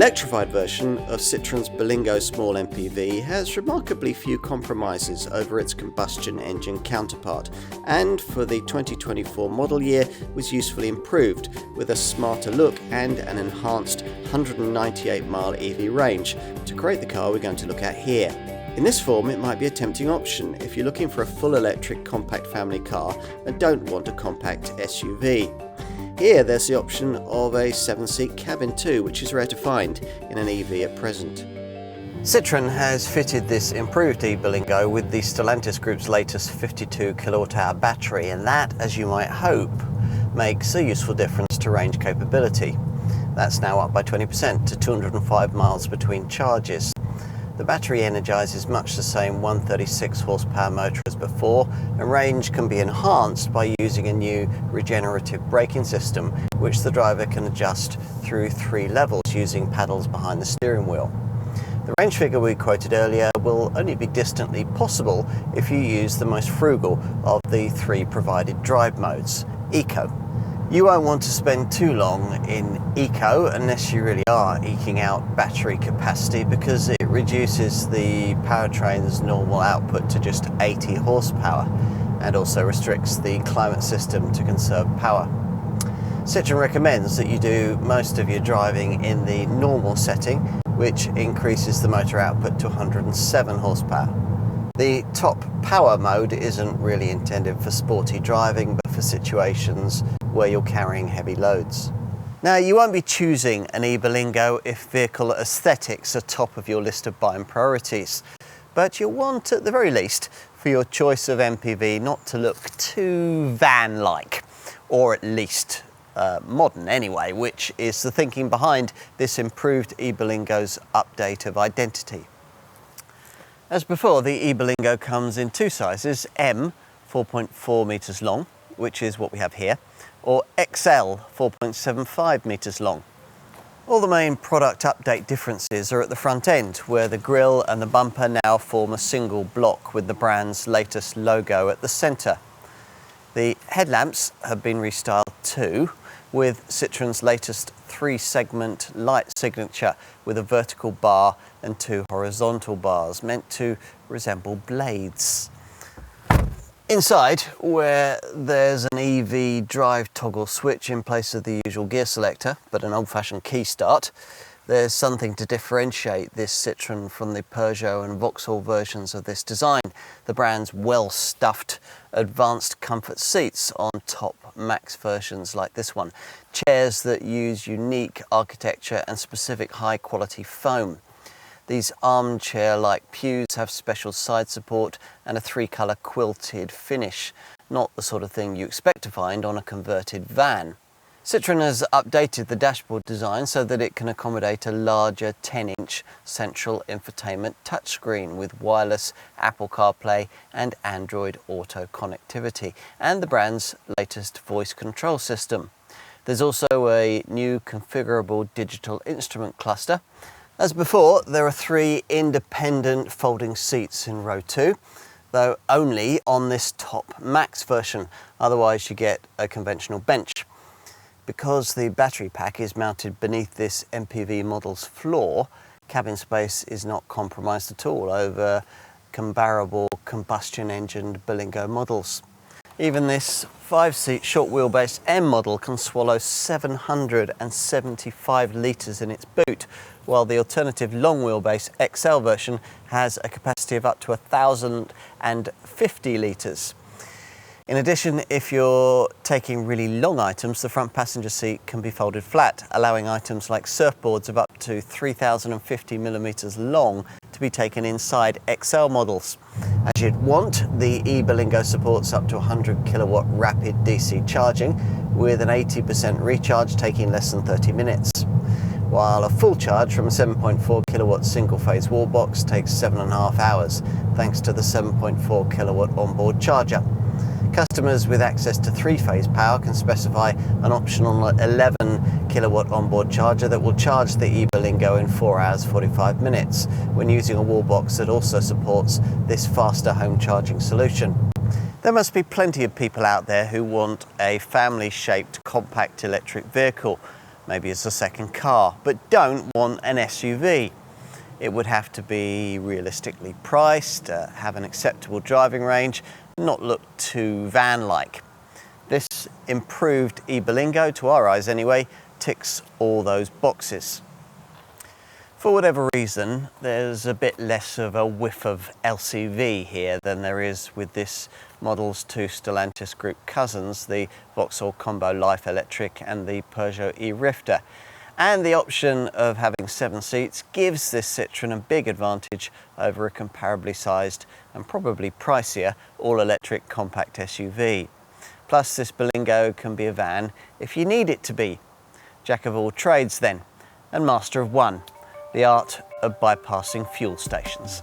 electrified version of Citroen's Berlingo small MPV has remarkably few compromises over its combustion engine counterpart, and for the 2024 model year was usefully improved with a smarter look and an enhanced 198-mile EV range to create the car we're going to look at here. In this form, it might be a tempting option if you're looking for a full electric compact family car and don't want a compact SUV. Here there's the option of a 7-seat cabin too, which is rare to find in an EV at present. Citroen has fitted this improved e-Berlingo with the Stellantis Group's latest 52 kWh battery, and that, as you might hope, makes a useful difference to range capability. That's now up by 20% to 205 miles between charges. The battery energises much the same 136 horsepower motor as before, and range can be enhanced by using a new regenerative braking system, which the driver can adjust through 3 levels using paddles behind the steering wheel. The range figure we quoted earlier will only be distantly possible if you use the most frugal of the 3 provided drive modes, Eco. You won't want to spend too long in Eco unless you really are eking out battery capacity, because it reduces the powertrain's normal output to just 80 horsepower and also restricts the climate system to conserve power. Citroen recommends that you do most of your driving in the normal setting, which increases the motor output to 107 horsepower. The top power mode isn't really intended for sporty driving, but for situations where you're carrying heavy loads. Now, you won't be choosing an e-Berlingo if vehicle aesthetics are top of your list of buying priorities, but you'll want, at the very least, for your choice of MPV not to look too van-like, or at least modern anyway, which is the thinking behind this improved e-Berlingo's update of identity. As before, the e-Berlingo comes in 2 sizes, M, 4.4 metres long, which is what we have here, or XL, 4.75 metres long. All the main product update differences are at the front end, where the grille and the bumper now form a single block with the brand's latest logo at the centre. The headlamps have been restyled too, with Citroen's latest 3-segment light signature with a vertical bar and 2 horizontal bars meant to resemble blades. Inside, where there's an EV drive toggle switch in place of the usual gear selector, but an old-fashioned key start, there's something to differentiate this Citroen from the Peugeot and Vauxhall versions of this design: the brand's well-stuffed advanced comfort seats on top Max versions like this one, chairs that use unique architecture and specific high-quality foam. These armchair-like pews have special side support and a 3-colour quilted finish, not the sort of thing you expect to find on a converted van. Citroen has updated the dashboard design so that it can accommodate a larger 10-inch central infotainment touchscreen with wireless Apple CarPlay and Android Auto connectivity, and the brand's latest voice control system. There's also a new configurable digital instrument cluster. As before, there are 3 independent folding seats in row 2, though only on this top Max version, otherwise you get a conventional bench. Because the battery pack is mounted beneath this MPV model's floor, cabin space is not compromised at all over comparable combustion-engined Berlingo models. Even this 5-seat short wheelbase M model can swallow 775 litres in its boot, while the alternative long wheelbase XL version has a capacity of up to 1,050 litres. In addition, if you're taking really long items, the front passenger seat can be folded flat, allowing items like surfboards of up to 3,050 millimetres long to be taken inside XL models. As you'd want, the e-Berlingo supports up to 100 kilowatt rapid DC charging, with an 80% recharge taking less than 30 minutes, while a full charge from a 7.4 kilowatt single-phase wall box takes 7.5 hours, thanks to the 7.4 kilowatt onboard charger. Customers with access to 3-phase power can specify an optional 11 kilowatt onboard charger that will charge the e-Berlingo in 4 hours 45 minutes when using a wall box that also supports this faster home charging solution. There must be plenty of people out there who want a family-shaped compact electric vehicle, maybe as a second car, but don't want an SUV. It would have to be realistically priced, have an acceptable driving range, not look too van-like. This improved e-Berlingo, to our eyes anyway, ticks all those boxes. For whatever reason, there's a bit less of a whiff of LCV here than there is with this model's two Stellantis group cousins, the Vauxhall Combo Life Electric and the Peugeot e-Rifter. And the option of having 7 seats gives this Citroen a big advantage over a comparably sized and probably pricier all-electric compact SUV. Plus, this Berlingo can be a van if you need it to be. Jack of all trades then, and master of one, the art of bypassing fuel stations.